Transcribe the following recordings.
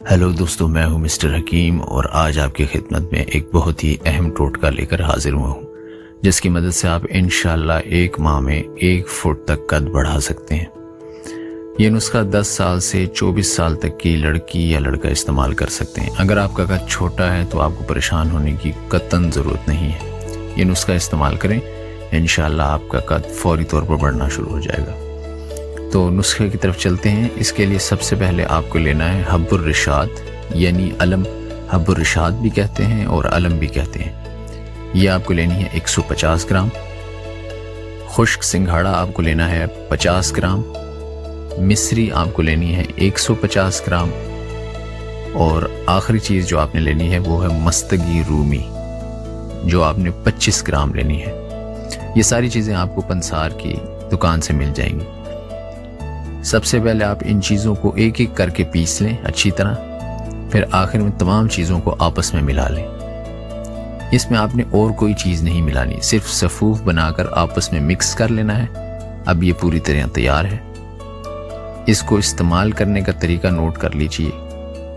Hello दोस्तों, मैं हूं मिस्टर हकीम और आज आपकी खिदमत में एक बहुत ही अहम टोटका लेकर हाजिर हुआ हूं, जिसकी मदद से आप इंशाल्लाह एक माह में 1 फुट तक कद बढ़ा सकते हैं। ये नुस्खा 10 साल से 24 साल तक की लड़की या लड़का इस्तेमाल कर सकते हैं। अगर आपका कद छोटा है तो आपको परेशान होने की कतई ज़रूरत नहीं है। ये नुस्खा इस्तेमाल करें, इंशाल्लाह आपका कद फौरी तौर पर बढ़ना शुरू हो जाएगा। तो नुस्खे की तरफ चलते हैं। इसके लिए सबसे पहले आपको लेना है हब्बुर रिशाद, यानी अलम। हब्बुर रिशाद भी कहते हैं और अलम भी कहते हैं। ये आपको लेनी है 150 ग्राम। खुश्क सिंघाड़ा आपको लेना है 50 ग्राम। मिस्री आपको लेनी है 150 ग्राम। और आखिरी चीज़ जो आपने लेनी है वो है मस्तगी रूमी, जो आपने 25 ग्राम लेनी है। ये सारी चीज़ें आपको पंसार की दुकान से मिल जाएंगी। सबसे पहले आप इन चीज़ों को एक एक करके पीस लें अच्छी तरह, फिर आखिर में तमाम चीज़ों को आपस में मिला लें। इसमें आपने और कोई चीज़ नहीं मिलानी, सिर्फ सफ़ूफ बनाकर आपस में मिक्स कर लेना है। अब ये पूरी तरह तैयार है। इसको इस्तेमाल करने का तरीका नोट कर लीजिए।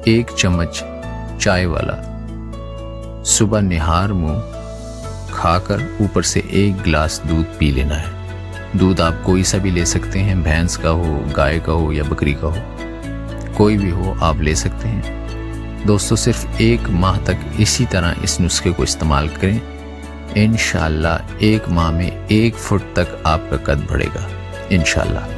1 चम्मच चाय वाला सुबह निहार मुंह खाकर ऊपर से 1 गिलास दूध पी लेना है। दूध आप कोई सा भी ले सकते हैं, भैंस का हो, गाय का हो या बकरी का हो, कोई भी हो आप ले सकते हैं। दोस्तों, सिर्फ 1 माह तक इसी तरह इस नुस्खे को इस्तेमाल करें। इंशाल्लाह 1 माह में 1 फुट तक आपका कद बढ़ेगा इंशाल्लाह।